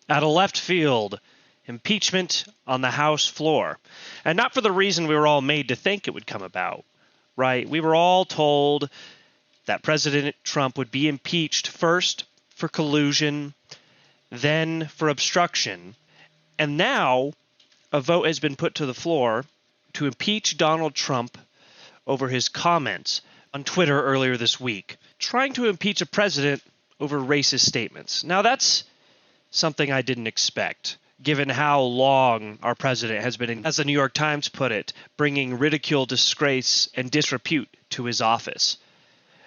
Out of left field, impeachment on the House floor. And not for the reason we were all made to think it would come about, right? We were all told that President Trump would be impeached first for collusion, then for obstruction. And now a vote has been put to the floor to impeach Donald Trump over his comments on Twitter earlier this week, trying to impeach a president over racist statements. Now that's something I didn't expect, given how long our president has been, as the New York Times put it, bringing ridicule, disgrace, and disrepute to his office.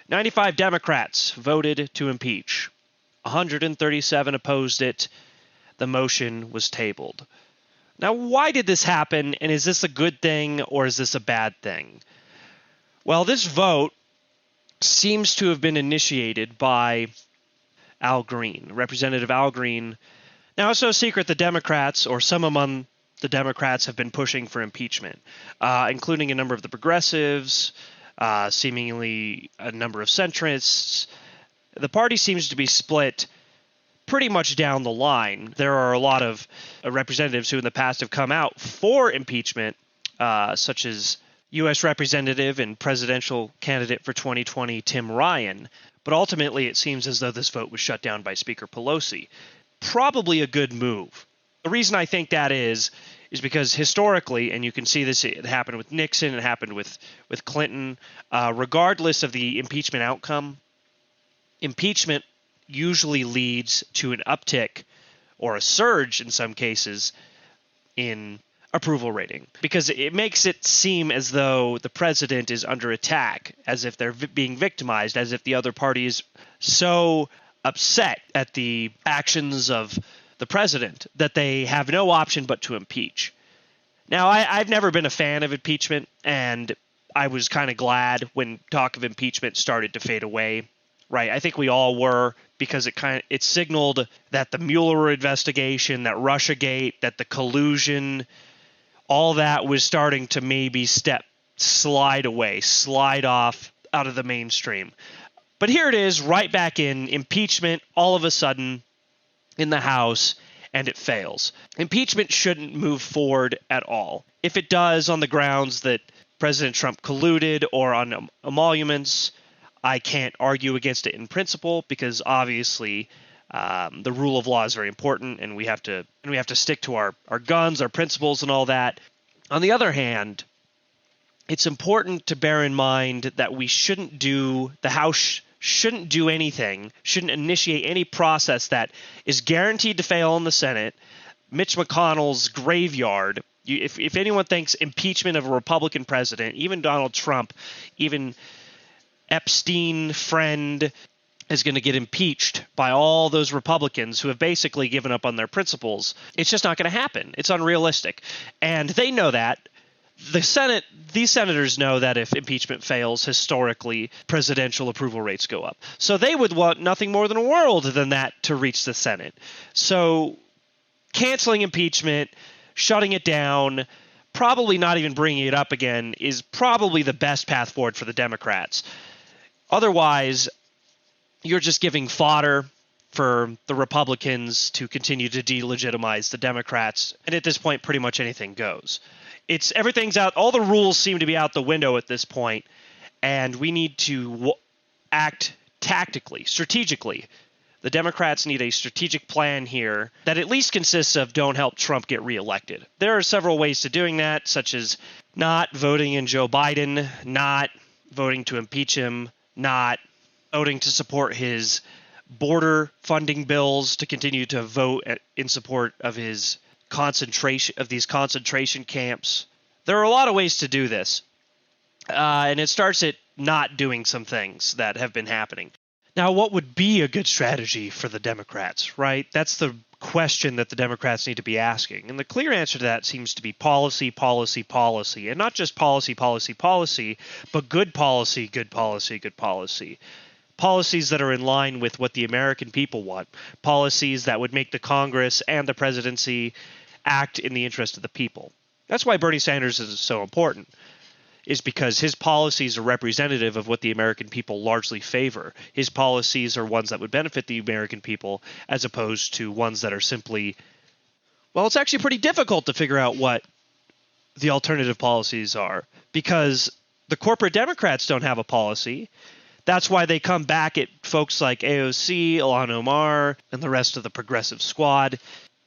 95 Democrats voted to impeach. 137 opposed it. The motion was tabled. Now, why did this happen, and is this a good thing or is this a bad thing? Well, this vote seems to have been initiated by Al Green, Representative Al Green. Now, it's no secret the Democrats, or some among the Democrats, have been pushing for impeachment, including a number of the progressives, seemingly a number of centrists. The party seems to be split pretty much down the line. There are a lot of representatives who in the past have come out for impeachment, such as U.S. Representative and presidential candidate for 2020 Tim Ryan. But ultimately, it seems as though this vote was shut down by Speaker Pelosi. Probably a good move. The reason I think that is because historically, and you can see this, it happened with Nixon, it happened with Clinton, regardless of the impeachment outcome, impeachment usually leads to an uptick or a surge in some cases in approval rating, because it makes it seem as though the president is under attack, as if they're being victimized, as if the other party is so upset at the actions of the president that they have no option but to impeach. Now, I've never been a fan of impeachment, and I was kind of glad when talk of impeachment started to fade away. Right, I think we all were, because it signaled that the Mueller investigation, that Russiagate, that the collusion, all that was starting to maybe slide off out of the mainstream. But here it is, right back in impeachment, all of a sudden in the House, and it fails. Impeachment shouldn't move forward at all. If it does on the grounds that President Trump colluded or on emoluments, I can't argue against it in principle, because obviously the rule of law is very important, and we have to stick to our guns, our principles, and all that. On the other hand, it's important to bear in mind that the House shouldn't do anything, shouldn't initiate any process that is guaranteed to fail in the Senate. Mitch McConnell's graveyard. If anyone thinks impeachment of a Republican president, even Donald Trump, even Epstein friend, is going to get impeached by all those Republicans who have basically given up on their principles, it's just not going to happen. It's unrealistic. And they know that. These senators know that if impeachment fails, historically, presidential approval rates go up. So they would want nothing more than a world than that to reach the Senate. So canceling impeachment, shutting it down, probably not even bringing it up again is probably the best path forward for the Democrats. Otherwise, you're just giving fodder for the Republicans to continue to delegitimize the Democrats. And at this point, pretty much anything goes. Everything's out. All the rules seem to be out the window at this point, and we need to act tactically, strategically. The Democrats need a strategic plan here that at least consists of don't help Trump get reelected. There are several ways to doing that, such as not voting in Joe Biden, not voting to impeach him, not voting to support his border funding bills, to continue to vote in support of these concentration camps. There are a lot of ways to do this, and it starts at not doing some things that have been happening. Now, what would be a good strategy for the Democrats, right? That's the question that the Democrats need to be asking. And the clear answer to that seems to be policy, policy, policy. And not just policy, policy, policy, but good policy, good policy, good policy. Policies that are in line with what the American people want. Policies that would make the Congress and the presidency act in the interest of the people. That's why Bernie Sanders is so important. is because his policies are representative of what the American people largely favor. His policies are ones that would benefit the American people as opposed to ones that are simply, well, it's actually pretty difficult to figure out what the alternative policies are because the corporate Democrats don't have a policy. That's why they come back at folks like AOC, Ilhan Omar, and the rest of the progressive squad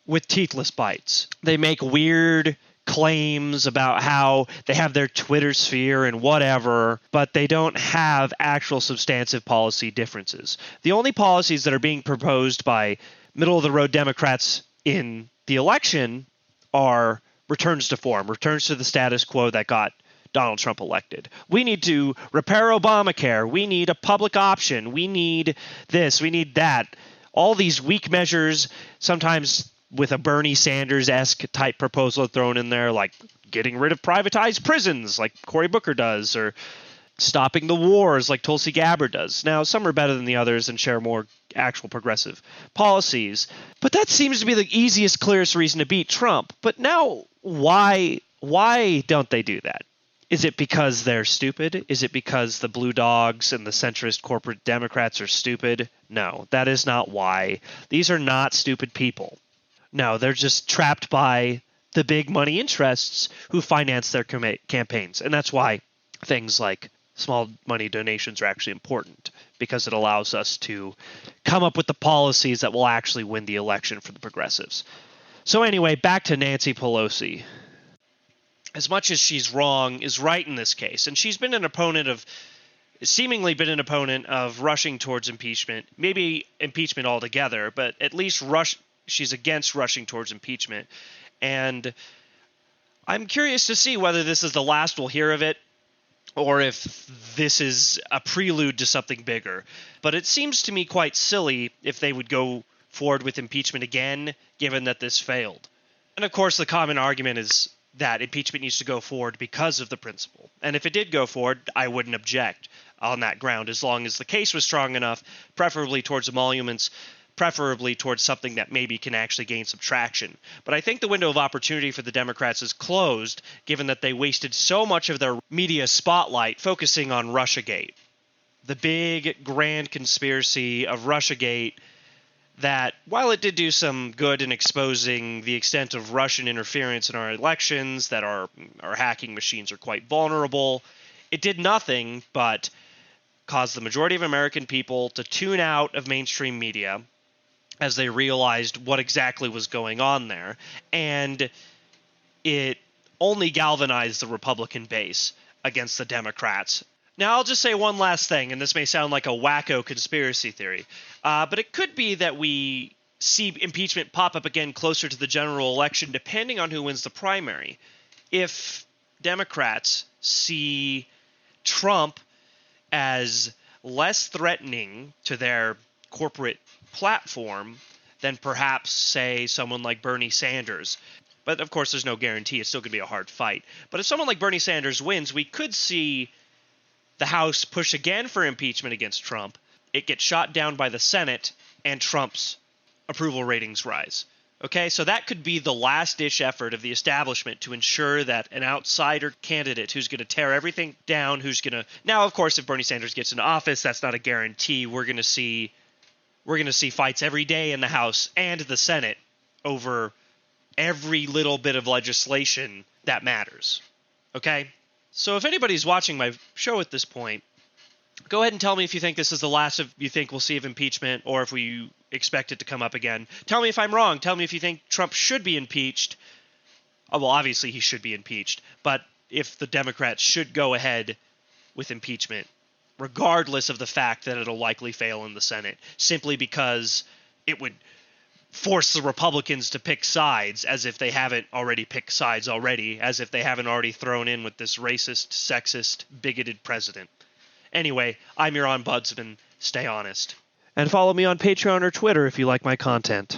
with teethless bites. They make weird claims about how they have their Twitter sphere and whatever, but they don't have actual substantive policy differences. The only policies that are being proposed by middle-of-the-road Democrats in the election are returns to form, returns to the status quo that got Donald Trump elected. We need to repair Obamacare. We need a public option. We need this. We need that. All these weak measures, sometimes with a Bernie Sanders-esque type proposal thrown in there, like getting rid of privatized prisons, like Cory Booker does, or stopping the wars, like Tulsi Gabbard does. Now, some are better than the others and share more actual progressive policies, but that seems to be the easiest, clearest reason to beat Trump. But now, why don't they do that? Is it because they're stupid? Is it because the blue dogs and the centrist corporate Democrats are stupid? No, that is not why. These are not stupid people. No, they're just trapped by the big money interests who finance their campaigns. And that's why things like small money donations are actually important, because it allows us to come up with the policies that will actually win the election for the progressives. So anyway, back to Nancy Pelosi. As much as she's wrong, is right in this case. And she's been seemingly been an opponent of rushing towards impeachment, maybe impeachment altogether, but at least she's against rushing towards impeachment. And I'm curious to see whether this is the last we'll hear of it, or if this is a prelude to something bigger. But it seems to me quite silly if they would go forward with impeachment again, given that this failed. And of course, the common argument is that impeachment needs to go forward because of the principle. And if it did go forward, I wouldn't object on that ground, as long as the case was strong enough, preferably towards emoluments, preferably towards something that maybe can actually gain some traction. But I think the window of opportunity for the Democrats is closed, given that they wasted so much of their media spotlight focusing on Russiagate, the big grand conspiracy of Russiagate, that while it did do some good in exposing the extent of Russian interference in our elections, that our hacking machines are quite vulnerable, it did nothing but cause the majority of American people to tune out of mainstream media as they realized what exactly was going on there. And it only galvanized the Republican base against the Democrats. Now, I'll just say one last thing, and this may sound like a wacko conspiracy theory, but it could be that we see impeachment pop up again closer to the general election, depending on who wins the primary. If Democrats see Trump as less threatening to their corporate platform than perhaps, say, someone like Bernie Sanders. But, of course, there's no guarantee. It's still going to be a hard fight. But if someone like Bernie Sanders wins, we could see the House push again for impeachment against Trump. It gets shot down by the Senate, and Trump's approval ratings rise. Okay, so that could be the last-ditch effort of the establishment to ensure that an outsider candidate who's going to tear everything down, who's going to... Now, of course, if Bernie Sanders gets into office, that's not a guarantee. We're going to see fights every day in the House and the Senate over every little bit of legislation that matters. Okay? So if anybody's watching my show at this point, go ahead and tell me if you think this is the last you think we'll see of impeachment, or if we expect it to come up again. Tell me if I'm wrong. Tell me if you think Trump should be impeached. Oh, well, obviously he should be impeached. But if the Democrats should go ahead with impeachment, regardless of the fact that it'll likely fail in the Senate, simply because it would force the Republicans to pick sides, as if they haven't already picked sides already, as if they haven't already thrown in with this racist, sexist, bigoted president. Anyway, I'm your ombudsman. Stay honest. And follow me on Patreon or Twitter if you like my content.